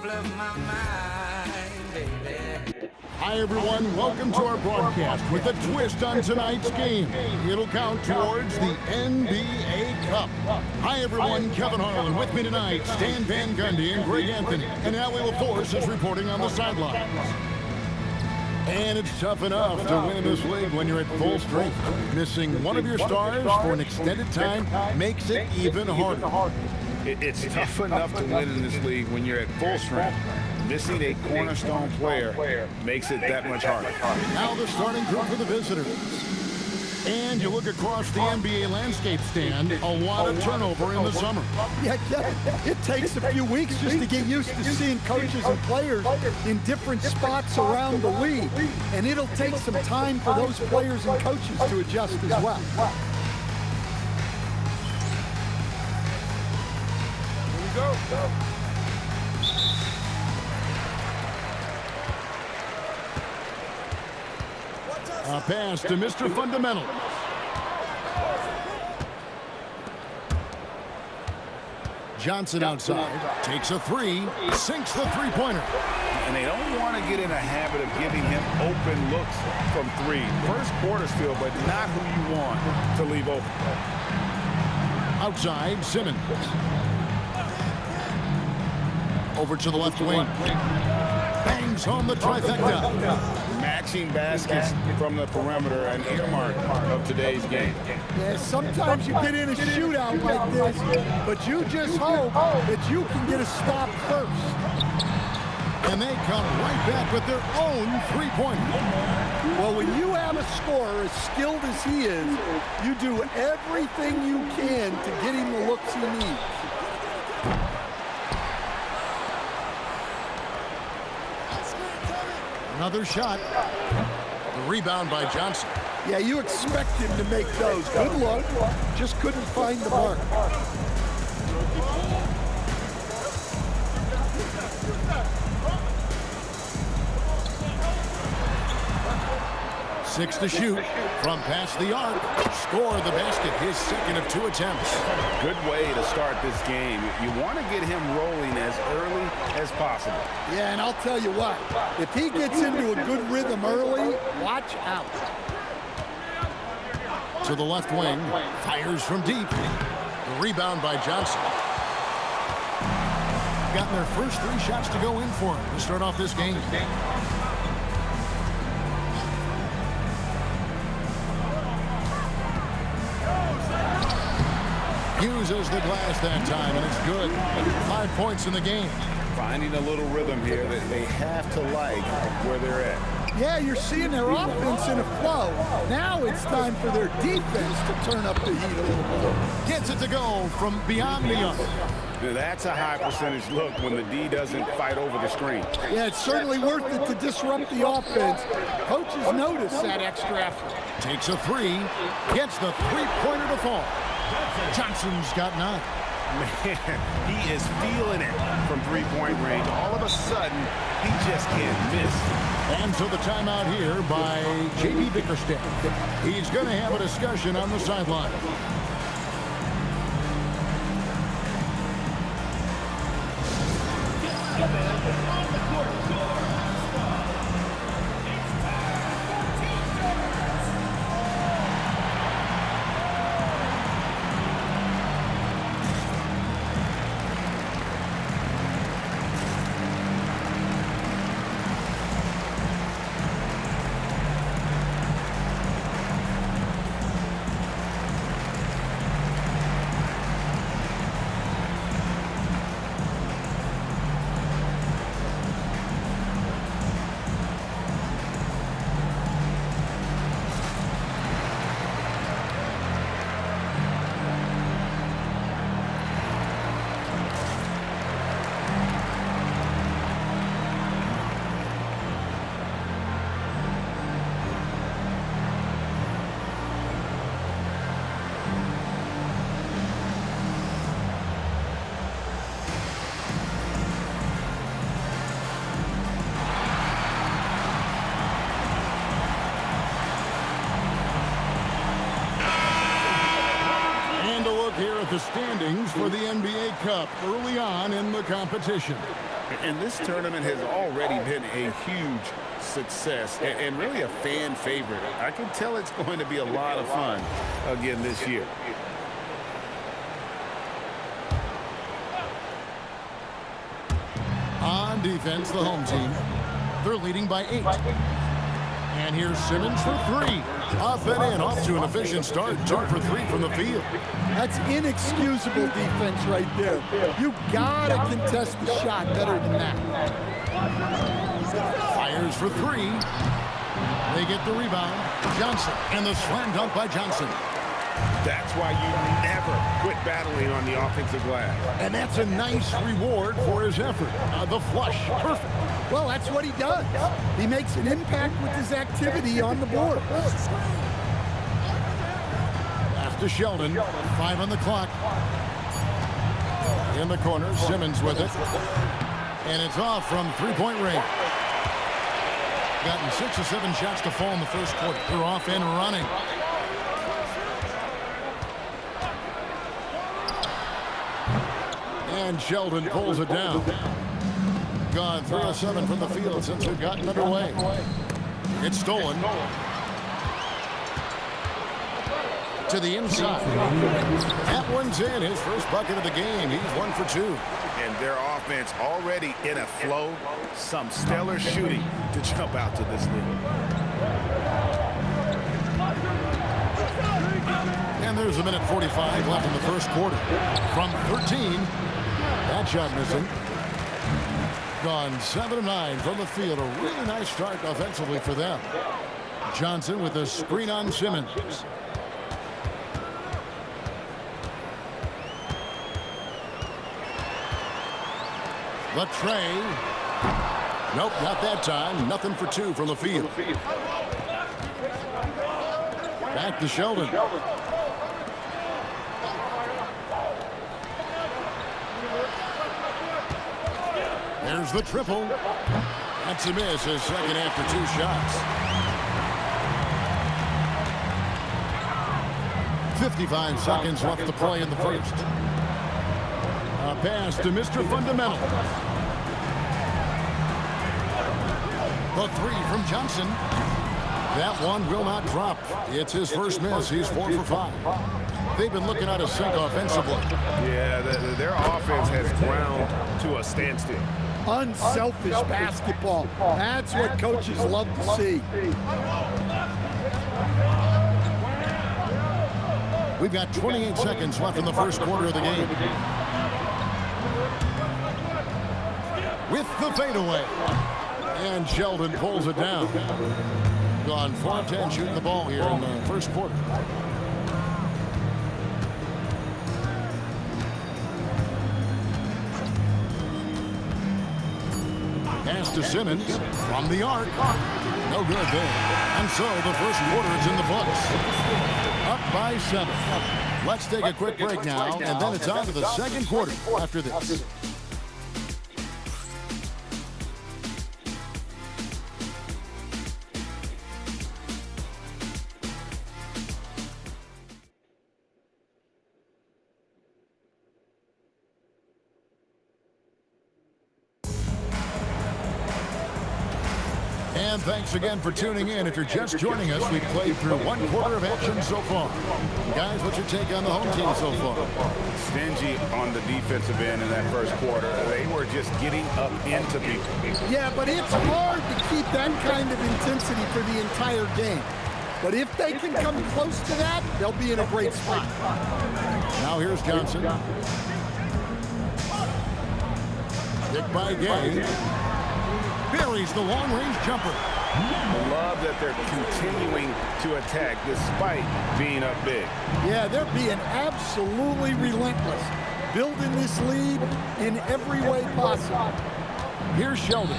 blow my mind, baby. Hi, everyone. Welcome to our broadcast with a twist on tonight's game. It'll count towards the NBA Cup. Hi, everyone. Kevin Harlan with me tonight. Stan Van Gundy and Greg Anthony. And Allie LaForce is reporting on the sidelines. And it's tough enough to win in this league when you're at full strength. Missing one of your stars for an extended time makes it even harder. It's tough enough to win in this league when you're at full strength. Missing a cornerstone player makes it that much harder. Now the starting group for the visitors. And you look across the NBA landscape, Stan, a lot of turnover in the summer. Yeah, it takes a few weeks just to get used to seeing coaches and players in different spots around the league. And it'll take some time for those players and coaches to adjust as well. Here we go. A pass to Mr. Fundamental. Johnson outside, takes a three, sinks the three-pointer. And they don't want to get in a habit of giving him open looks from three. First quarter still, but not who you want to leave open. Outside, Simmons. Over to the left wing. Bangs home the trifecta. Matching baskets from the perimeter, an earmark of today's game. Yeah, sometimes you get in a shootout like this, but you just hope that you can get a stop first. And they come right back with their own three-pointer. Well, when you have a scorer as skilled as he is, you do everything you can to get him the looks he needs. Another shot. The rebound by Johnson. Yeah, you expect him to make those. Good luck. Just couldn't find the mark. Six to shoot. From past the arc. Score the basket. His second of two attempts. Good way to start this game. You want to get him rolling as early as possible. Yeah, and I'll tell you what. If he gets into a good rhythm early, watch out. To the left wing. Fires from deep. The rebound by Johnson. Gotten their first three shots to go in for him to start off this game. Uses the glass that time, and it's good. 5 points in the game. Finding a little rhythm here that they have to like where they're at. Yeah, you're seeing their offense in a flow. Now it's time for their defense to turn up the heat a little bit. Gets it to go from beyond the arc. That's a high percentage look when the D doesn't fight over the screen. Yeah, it's certainly worth it to disrupt the offense. Coaches notice that extra effort. Takes a three. Gets the three-pointer to fall. Johnson's got 9. Man, he is feeling it from three-point range. All of a sudden, he just can't miss. And so the timeout here by J.B. Bickerstaff. He's going to have a discussion on the sideline. Here at the standings for the NBA Cup early on in the competition. And this tournament has already been a huge success and really a fan favorite. I can tell it's going to be a lot of fun again this year. On defense, the home team. They're leading by 8. And here's Simmons for 3. Up and in, off to an efficient start. 2 for 3 from the field. That's inexcusable defense right there. You gotta contest the shot better than that. Fires for 3. They get the rebound. Johnson, and the slam dunk by Johnson. That's why you never quit battling on the offensive glass. And that's a nice reward for his effort. The flush, perfect. Well, that's what he does. He makes an impact with his activity on the board. Pass to Sheldon. 5 on the clock. In the corner, Simmons with it. And it's off from three-point range. Gotten 6 or 7 shots to fall in the first quarter. They're off and running. And Sheldon pulls it down. Gone 3 of 7 from the field since we've gotten underway. It's stolen. To the inside. That one's in. His first bucket of the game. He's 1 for 2. And their offense already in a flow. Some stellar shooting to jump out to this lead. And there's 1:45 left in the first quarter. From 13. That shot missing. Gone 7 of 9 from the field. A really nice start offensively for them. Johnson with a screen on Simmons. The tray. Nope, not that time. Nothing for 2 from the field. Back to Sheldon. There's the triple. That's a miss. His second after 2 shots. 55 seconds left to play in the first. A pass to Mr. Fundamental. The 3 from Johnson. That one will not drop. It's his first miss. He's 4 for 5. They've been looking out of sync offensively. Yeah, their offense has ground to a standstill. Unselfish basketball. That's what coaches love to see. We've got 28 seconds left in the first quarter of the game. With the fadeaway. And Sheldon pulls it down. Gone 4 of 10 shooting the ball here in the first quarter. Pass to Simmons from the arc. No good there. And so the first quarter is in the books. Up by 7. Let's take a quick break now, and then it's on to the second quarter after this. And thanks again for tuning in. If you're just joining us, we've played through 1 quarter of action so far. Guys, what's your take on the home team so far? Stingy on the defensive end in that first quarter. They were just getting up into people. Yeah, but it's hard to keep that kind of intensity for the entire game. But if they can come close to that, they'll be in a great spot. Now here's Johnson. Kick by Gay. Buries the long-range jumper. Love that they're continuing to attack despite being up big. Yeah, they're being absolutely relentless, building this lead in every way possible. Here's Sheldon.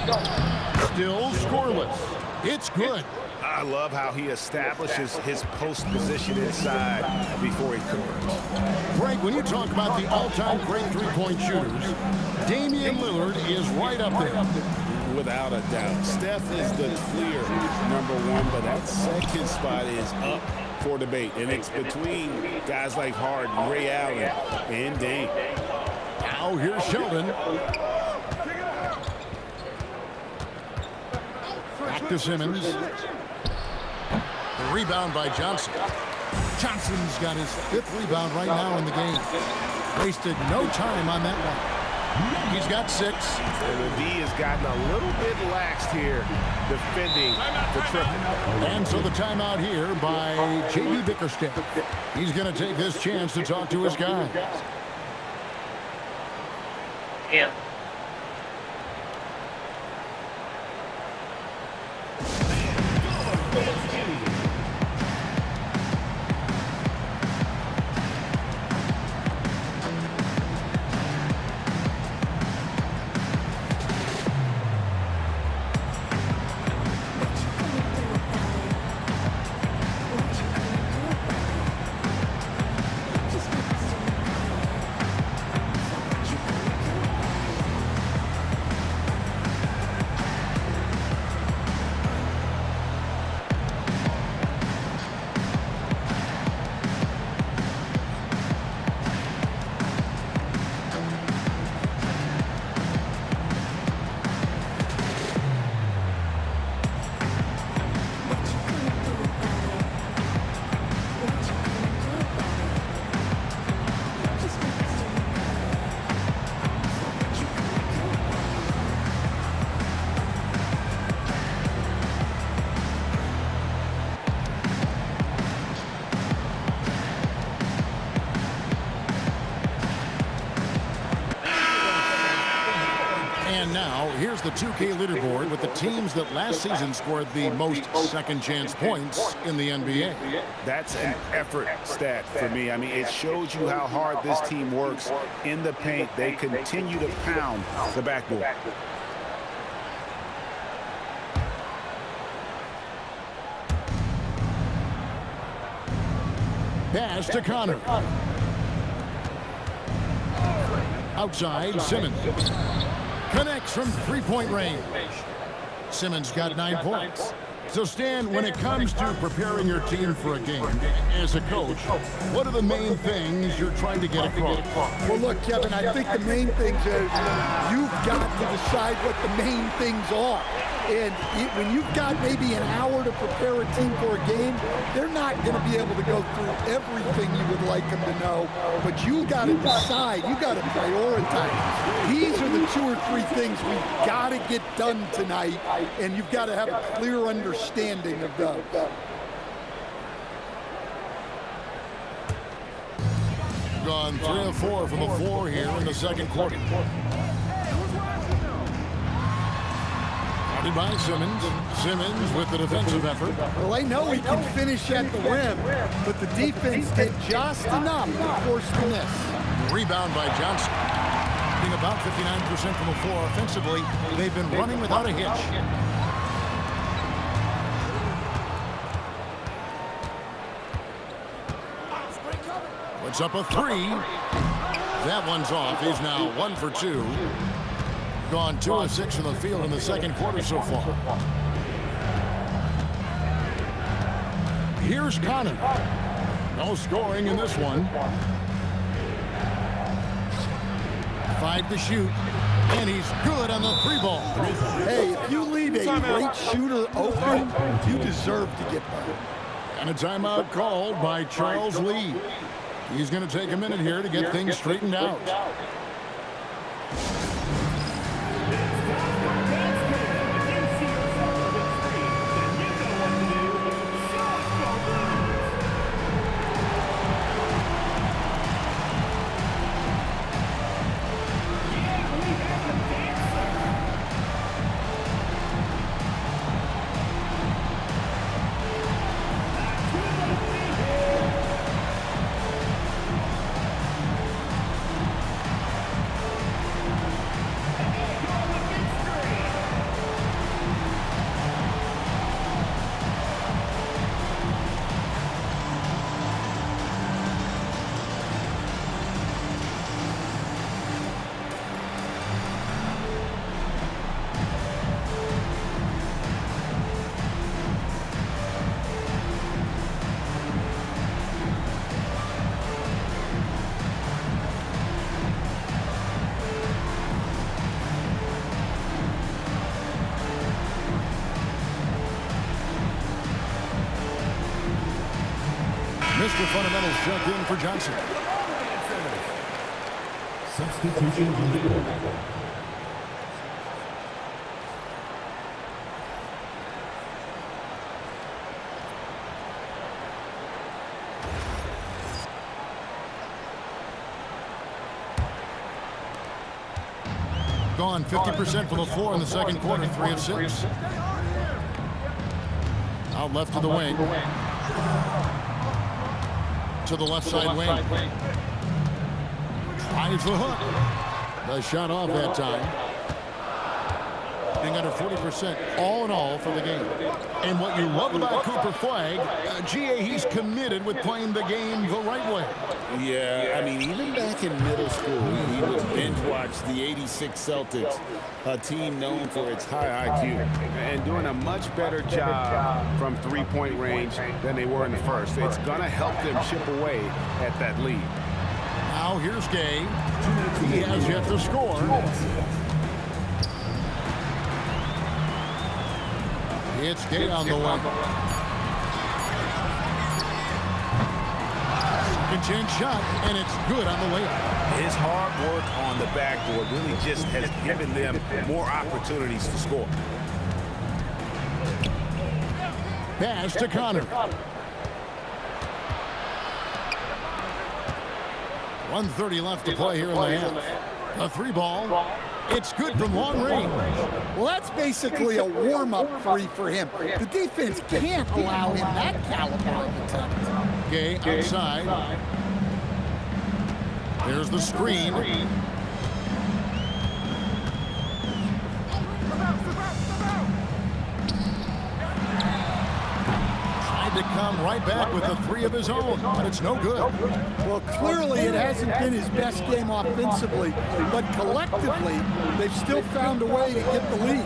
Still scoreless. It's good. I love how he establishes his post position inside before he converts. Frank, when you talk about the all-time great three-point shooters, Damian Lillard is right up there. Without a doubt. Steph is the clear #1, but that second spot is up for debate. And it's between guys like Harden, Ray Allen, and Dame. Now here's Sheldon. back to Simmons. The rebound by Johnson. Johnson's got his 5th rebound right now in the game. Wasted no time on that one. He's got 6. And the D has gotten a little bit laxed here, defending the triple. And so the timeout here by J.B. Bickerstaff. He's going to take this chance to talk to his guys. Yeah. And now, here's the 2K leaderboard with the teams that last season scored the most second-chance points in the NBA. That's an effort stat for me. I mean, it shows you how hard this team works in the paint. They continue to pound the backboard. Pass to Connor. Outside, Simmons. Connects from three-point range. Simmons got 9 points. So, Stan, when it comes to preparing your team for a game, as a coach, what are the main things you're trying to get across? Well, look, Kevin, I think the main things is you've got to decide what the main things are. And when you've got maybe an hour to prepare a team for a game, they're not going to be able to go through everything you would like them to know. But you've got to decide. You've got to prioritize. These are the 2 or 3 things we've got to get done tonight, and you've got to have a clear understanding of those. Gone 3 of 4 from the floor here in the second quarter. Guarded by Simmons. Simmons with the defensive effort. Well, I know he can finish at the rim, but the defense did just enough to force the miss. Rebound by Johnson. Being about 59% from the floor offensively, they've been running without a hitch. Puts up a 3. That one's off. He's now 1 for 2. Gone 2 of 6 from the field in the second quarter so far. Here's Connor. No scoring in this one. 5 to shoot. And he's good on the 3-ball. Hey, if you leave a great shooter open, you deserve to get better. And a timeout called by Charles Lee. He's going to take a minute here to get things straightened out. Mr. Fundamentals checked in for Johnson. Substitution on the court. Gone 50% from the floor in the second quarter, 3 of 6. Out left to the wing. To the left side wing. Tries the hook. The shot off that time. Being under 40% all in all for the game. And what you love about Cooper Flagg, GA, he's committed with playing the game the right way. Yeah, I mean, even back in middle school, he would binge watch the '86 Celtics, a team known for its high IQ. And doing a much better job from three-point range than they were in the first. It's going to help them chip away at that lead. Now here's Gay. He has yet to score. It's Gay on the wing. Second chance shot, and it's good on the way up. His hard work on the backboard really just has given them more opportunities to score. Pass to Connor. 1:30 left to play here in the half. A 3-ball. It's good from long range. Well, that's basically a warm-up three for him. The defense can't allow him that caliber of attempt. Gay outside. There's the screen. Tried to come right back with a 3 of his own, but it's no good. Well, clearly it hasn't been his best game offensively, but collectively, they've still found a way to get the lead.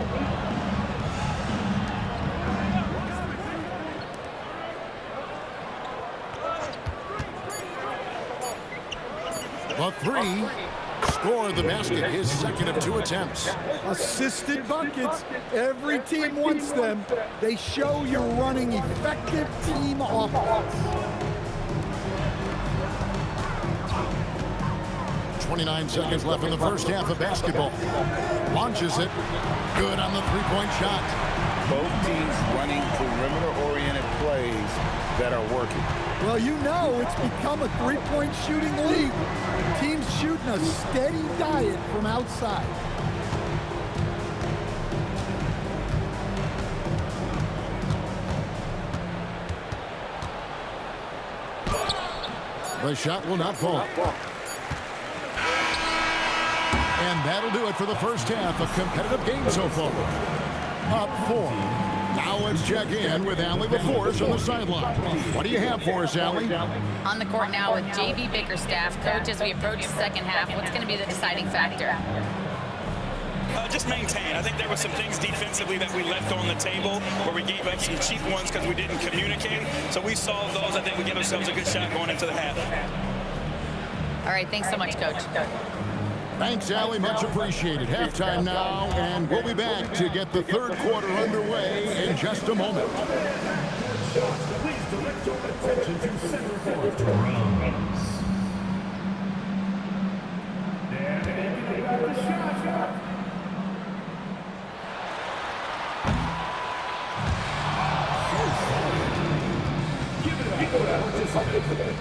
The 3 scored the basket, his second of 2 attempts. Assisted buckets. Every team wants them. They show you're running effective team offense. 29 seconds left in the first half of basketball. Launches it. Good on the 3-point shot. Both teams running perimeter-oriented plays that are working. Well, you know it's become a three-point shooting league. Teams shooting a steady diet from outside. The shot will not fall. And that'll do it for the first half. A competitive game so far. Up 4. Now let's check in with Allie LaForce on the sideline. What do you have for us, Allie? On the court now with JV Bickerstaff. Coach, as we approach the second half, what's going to be the deciding factor? Just maintain. I think there were some things defensively that we left on the table where we gave up some cheap ones because we didn't communicate. So we solved those. I think we give ourselves a good shot going into the half. All right, thanks so much, Coach. Thanks, Allie. Much appreciated. Halftime now, and we'll be back to get the third quarter underway in just a moment. Please direct your attention to center court rounds. They're making a shot. Give it up for participants.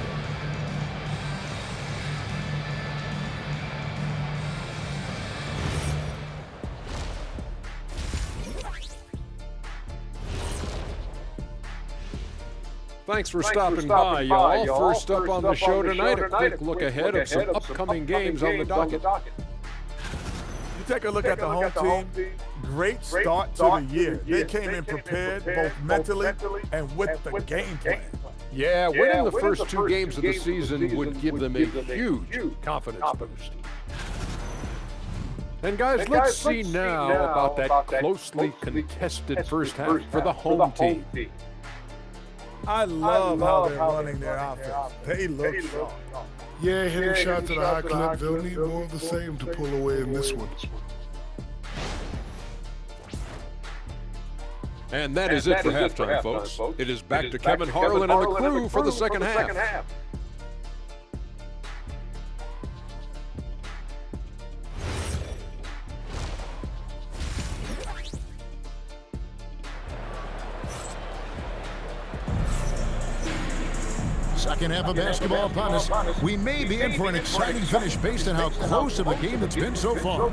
Thanks for stopping by, y'all. First up on the show tonight, a quick look ahead of some upcoming games on the docket. You take a look at the home team, great start to the year. They came in prepared both mentally and with the game plan. Yeah, winning the first 2 games of the season would give them a huge confidence boost. And guys, let's see now about that closely contested first half for the home team. I love how they're running their offense. They look strong. Yeah, hitting shots at a high clip. They'll need more of the same to pull away in this one. And that is it for halftime, folks. It is back to Kevin Harlan and the crew for the second half. Second half of basketball upon us. We may be in for an exciting finish based on how close of a game it's been so far.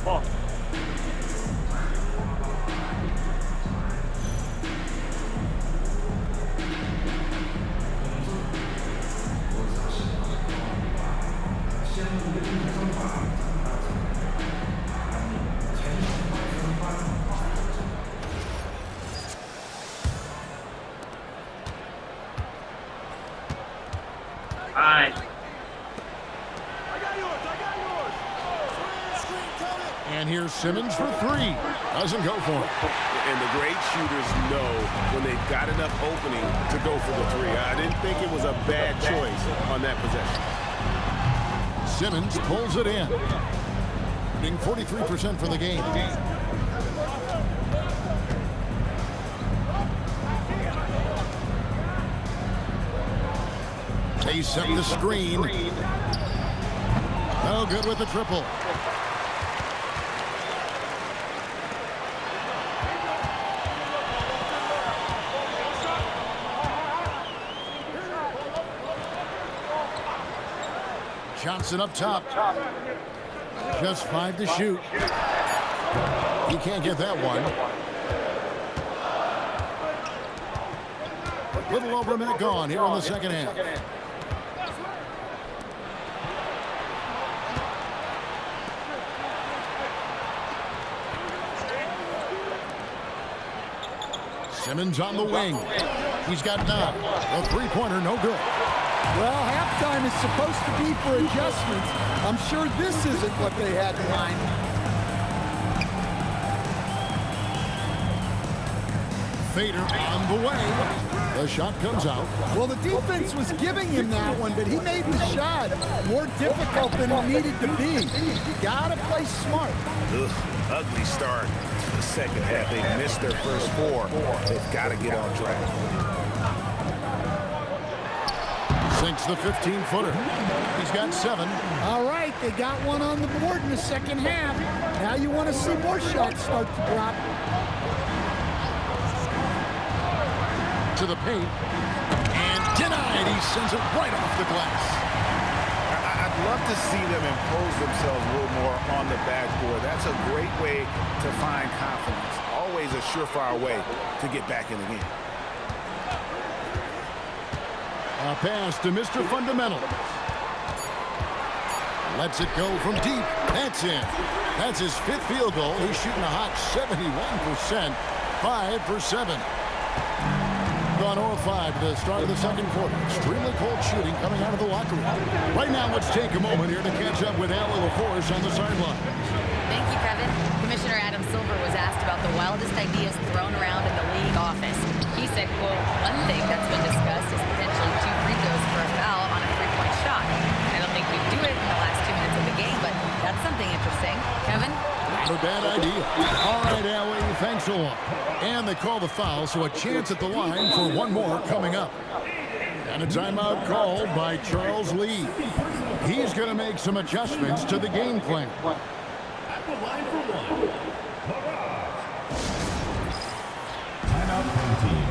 And here's Simmons for three. Doesn't go for it. And the great shooters know when they've got enough opening to go for the three. I didn't think it was a bad choice on that possession. Simmons pulls it in. Shooting 43% for the game. They set the screen. No good with the triple. Johnson up top. Just 5 to shoot. He can't get that one. Little over a minute gone here in the second half. Simmons on the wing. He's got 9. The three-pointer, no good. Well, halftime is supposed to be for adjustments. I'm sure this isn't what they had in mind. Fader on the way. The shot comes out. Well, the defense was giving him that one, but he made the shot more difficult than it needed to be. You gotta play smart. Ugh, ugly start to the second half. They missed their first 4. They've got to get on track. Sinks the 15-footer. He's got 7. All right, they got one on the board in the second half. Now you want to see more shots start to drop. To the paint. And denied. He sends it right off the glass. I'd love to see them impose themselves a little more on the backboard. That's a great way to find confidence. Always a surefire way to get back in the game. A pass to Mr. Fundamental. Lets it go from deep. That's in. That's his 5th field goal. He's shooting a hot 71%. 5 for 7. Gone 0-5 to the start of the second quarter. Extremely cold shooting coming out of the locker room. Right now, let's take a moment here to catch up with Al LaForce on the sideline. Thank you, Kevin. Commissioner Adam Silver was asked about the wildest ideas thrown around in the league office. He said, quote, one thing that's been discussed is potentially 2 free throws for a foul on a 3-point shot. I don't think we do it in the last 2 minutes of the game, but that's something interesting. Kevin? Not a bad idea. All right, Allie, thanks a lot. And they call the foul, so a chance at the line for one more coming up. And a timeout called by Charles Lee. He's going to make some adjustments to the game plan. At the line for 1. Timeout from team.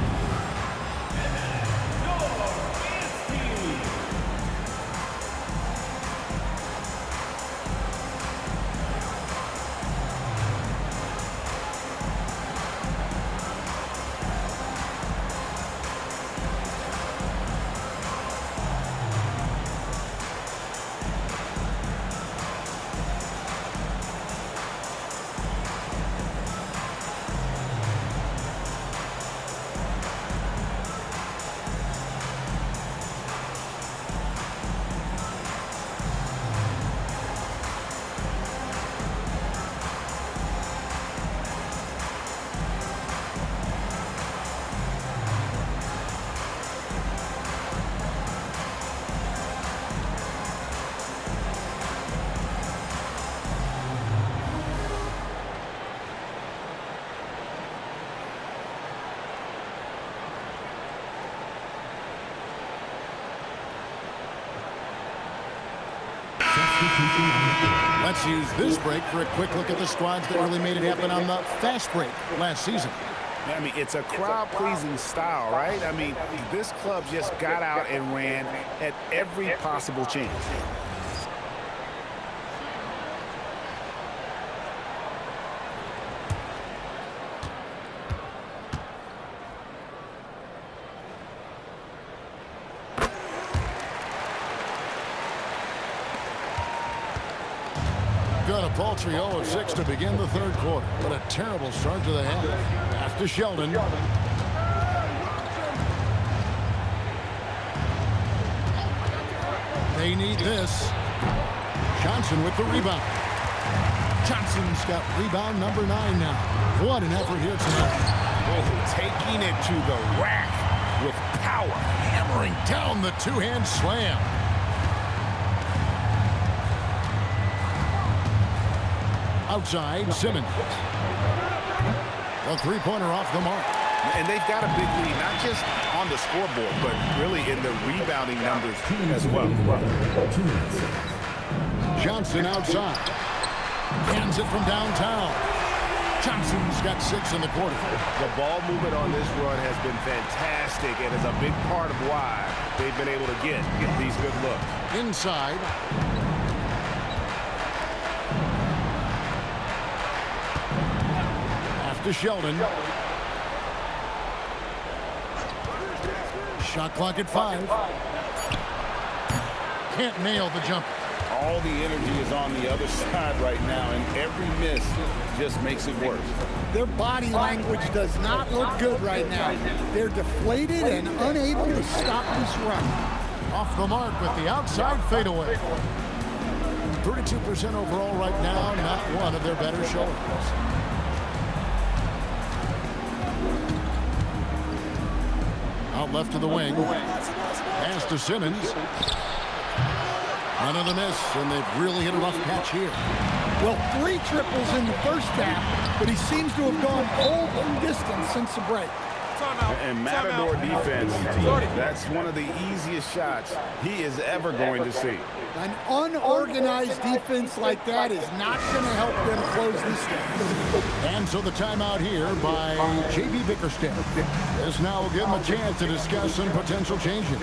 Let's use this break for a quick look at the squads that really made it happen on the fast break last season. I mean, it's a crowd-pleasing style, right? I mean, this club just got out and ran at every possible chance. Got a paltry 0 of 6 to begin the third quarter, but a terrible start to the half. After Sheldon. They need this. Johnson with the rebound. Johnson's got rebound number 9 now. What an effort here tonight. Oh, taking it to the rack with power. Hammering down the two-hand slam. Outside, Simmons. A three-pointer off the mark. And they've got a big lead, not just on the scoreboard, but really in the rebounding numbers as well. Johnson outside. Hands it from downtown. Johnson's got 6 in the quarter. The ball movement on this run has been fantastic and is a big part of why they've been able to get these good looks. Inside. To Sheldon. Shot clock at 5. Can't nail the jumper. All the energy is on the other side right now, and every miss just makes it worse. Their body language does not look good right now. They're deflated and unable to stop this run. Off the mark with the outside fadeaway. 32% overall right now, not one of their better showings. Out left to the wing. Pass to Simmons. Another miss, and they've really hit a rough patch here. Well, 3 triples in the first half, but he seems to have gone cold from distance since the break. And Matador defense, that's one of the easiest shots he is ever going to see. An unorganized defense like that is not going to help them close this game. And so the timeout here by J.B. Bickerstaff. This now will give him a chance to discuss some potential changes.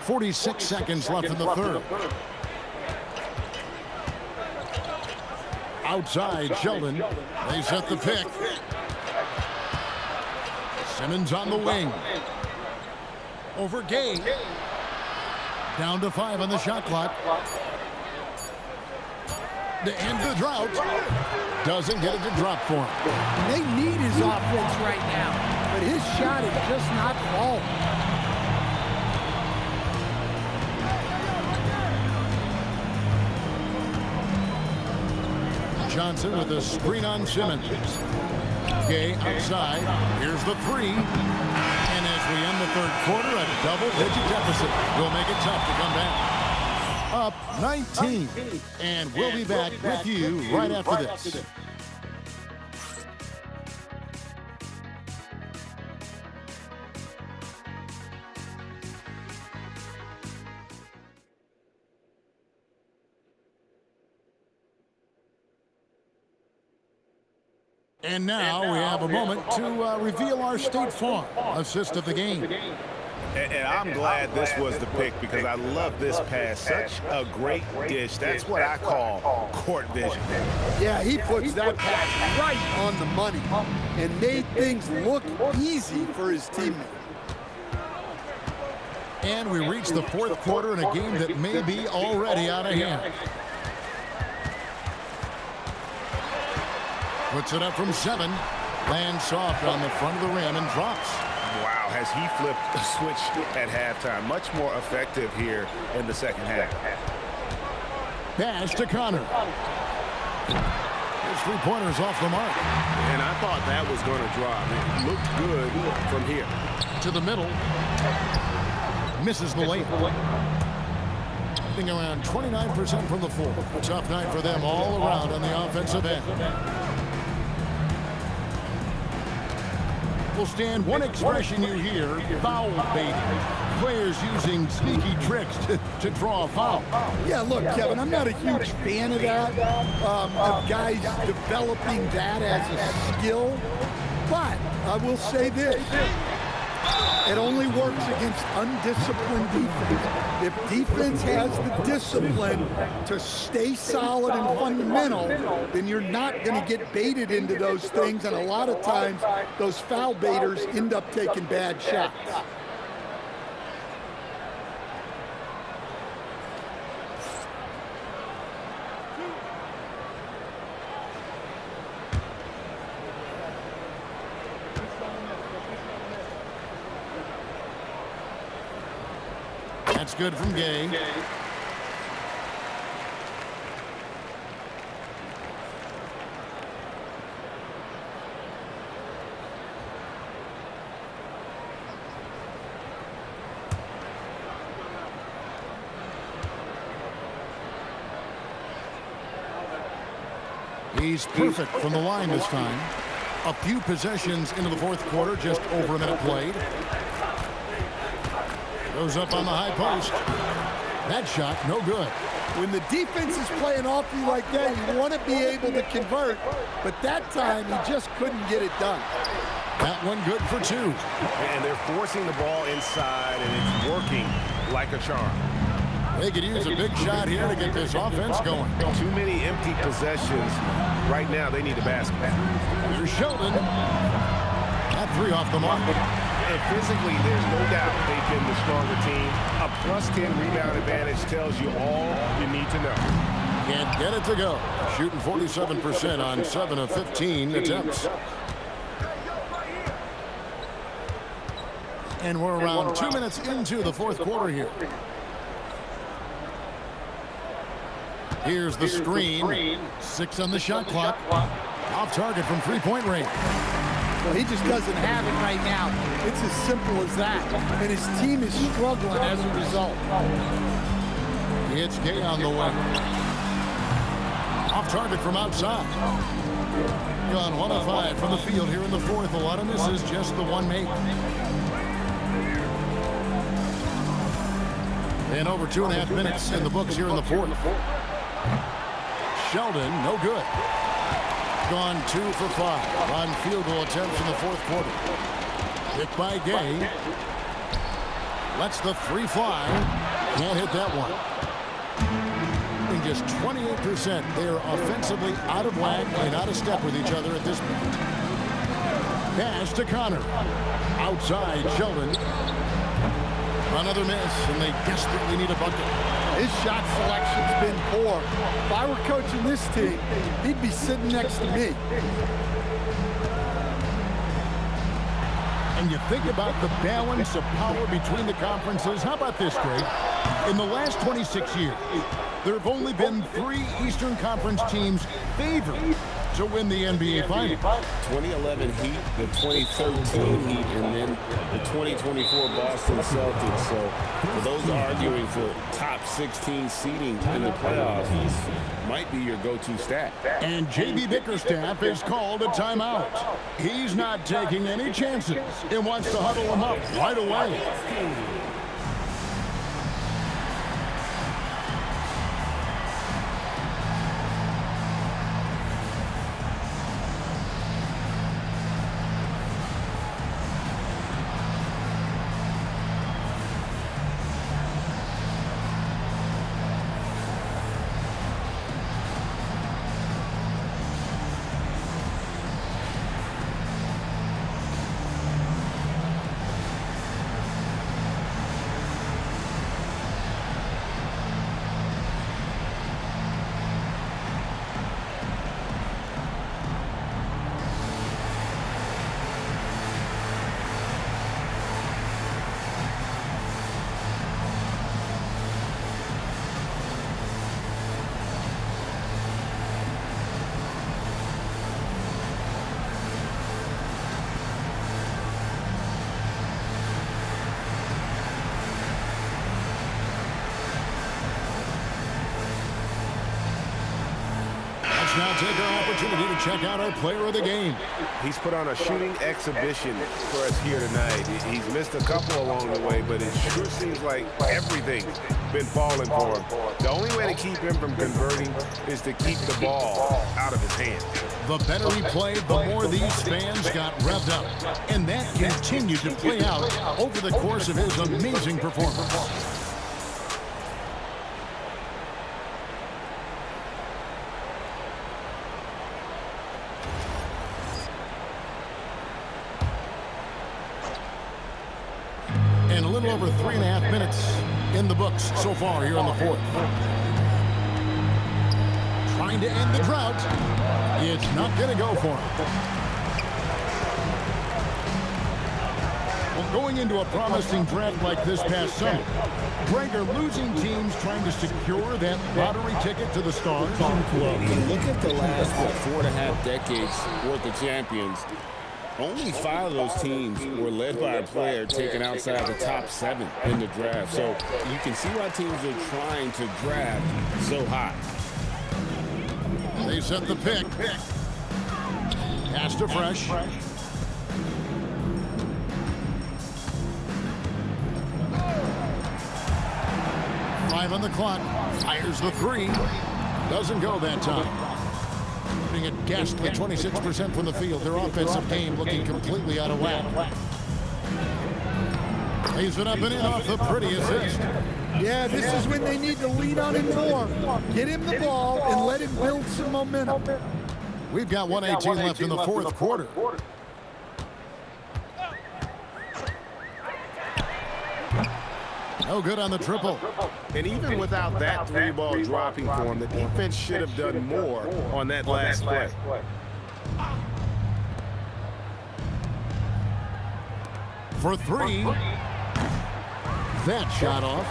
.46 seconds left in the third. Outside, Sheldon. They set the pick. Simmons on the wing. Over Gay. Down to 5 on the shot clock. To end the drought. Doesn't get it to drop for him. They need his offense right now, but his shot is just not falling. Johnson with a screen on Simmons. Gay outside. Here's the 3. And as we end the third quarter, a double-digit deficit will make it tough to come back. Up 19. And we'll be back with you right after this. And now we have a moment to reveal our State Farm assist of the game. And I'm glad this was the pick because I love this pass. Such a great dish. That's what I call court vision. Yeah, he puts that pass right on the money and made things look easy for his teammate. And we reach the fourth quarter in a game that may be already out of hand. Puts it up from 7. Lands soft on the front of the rim and drops. Wow, has he flipped the switch at halftime. Much more effective here in the second half. Pass to Connor. His three-pointer's off the mark. And I thought that was going to drop. It looked good from here. To the middle. Misses the layup. Hitting around 29% from the floor. A tough night for them all around on the offensive end. Will stand one expression you hear, foul baiting. Players using sneaky tricks to draw a foul. Yeah, look, Kevin, I'm not a huge fan of that, of guys developing that as a skill. But I will say this. It only works against undisciplined defense. If defense has the discipline to stay solid and fundamental, then you're not going to get baited into those things, and a lot of times those foul baiters end up taking bad shots. That's good from Gay. He's perfect from the line this time. A few possessions into the fourth quarter, just over a minute played. Goes up on the high post. That shot, no good. When the defense is playing off you like that, you want to be able to convert. But that time, he just couldn't get it done. That one good for 2. And they're forcing the ball inside, and it's working like a charm. They could use a big shot here to get this offense going. Too many empty possessions. Right now, they need a basket. Here's Sheldon. That 3 off the mark. And physically, there's no doubt they've been the stronger team. A +10 rebound advantage tells you all you need to know. Can't get it to go. Shooting 47% on 7 of 15 attempts. And we're around 2 minutes into the fourth quarter here. Here's the screen. 6 on the shot clock. Off target from three-point range. Well, he just doesn't have it right now. It's as simple as that. And his team is struggling as a result. It's Gay on the way. Off target from outside. Gone 1 of 5 from the field here in the fourth. A lot of misses, just the one make. And over 2.5 minutes in the books here in the fourth. Sheldon, no good. Gone 2 for 5 on field goal attempts in the fourth quarter. Hit by Gay. Lets the 3 fly. Can't hit that one. In just 28%, they are offensively out of whack and out of step with each other at this point. Pass to Connor. Outside, Sheldon. Another miss, and they desperately need a bucket. His shot selection's been poor. If I were coaching this team, he'd be sitting next to me. And you think about the balance of power between the conferences. How about this, Greg? In the last 26 years, there have only been 3 Eastern Conference teams favored to win the NBA Finals. 2011 Heat, the 2013 Heat, and then the 2024 Boston Celtics. So for those arguing for top 16 seeding in the playoffs, he might be your go-to stat. And J.B. Bickerstaff has called a timeout. He's not taking any chances and wants to huddle them up right away. Let's now take our opportunity to check out our player of the game. He's put on a shooting exhibition for us here tonight. He's missed a couple along the way, but it sure seems like everything's been falling for him. The only way to keep him from converting is to keep the ball out of his hands. The better he played, the more these fans got revved up. And that continued to play out over the course of his amazing performance. And a little over 3.5 minutes in the books so far here in the fourth. Trying to end the drought. It's not going to go for him. Well, going into a promising draft like this past summer, Greg, are losing teams trying to secure that lottery ticket to the stars? Look at the last, 4.5 decades worth of champions. Only 5 of those teams were led by a player taken outside the top 7 in the draft. So you can see why teams are trying to draft so high. They set the pick. Pass to Fresh. 5 on the clock. Fires the 3. Doesn't go that time. Putting it ghastly 26% from the field. Their offensive game looking completely out of whack. Lays it up and in off the pretty assist. Yeah, this is when they need to lean on him more. Get him the ball and let him build some momentum. We've got 1:18 left in the fourth quarter. No good on the triple. And even without that 3-ball dropping for him, the defense should have done more on that last play. For 3. That shot off.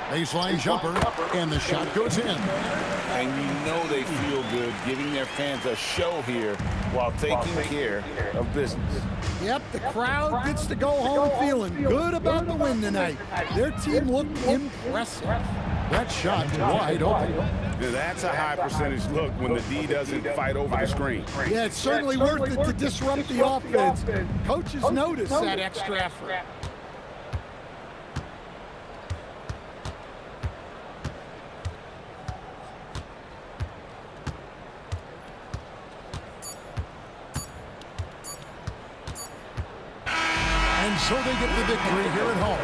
Baseline jumper, and the shot goes in. And you know they feel good giving their fans a show here while taking care of business. Yep, the crowd gets to go home feeling good about the win tonight. Their team looked impressive. That shot wide open. That's a high percentage look when the D doesn't fight over the screen. Yeah, it's certainly worth it to disrupt the offense. Coaches notice that extra effort. And so they get the victory here at home.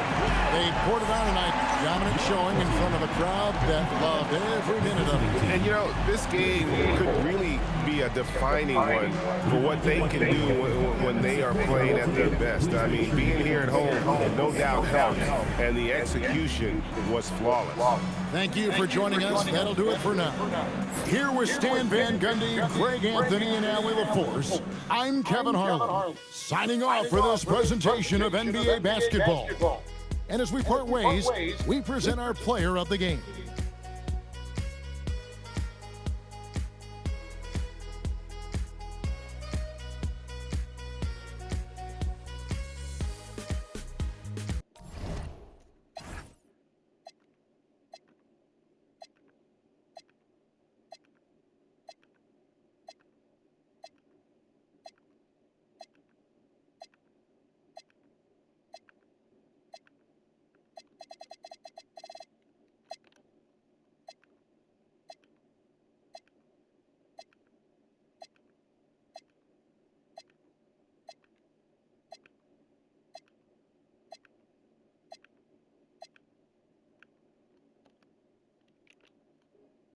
They poured it on tonight. Dominant showing in front of a crowd that loved every minute of it. And, you know, this game could really be a defining one for what they can do when they are playing at their best. I mean, being here at home, no doubt helps. And the execution was flawless. Thank you for joining us. That'll do it for now. Here with Stan Van Gundy, Greg Anthony, and Allie LaForce, I'm Kevin Harlan, signing off for this presentation of NBA basketball. And as we part ways, we present our player of the game.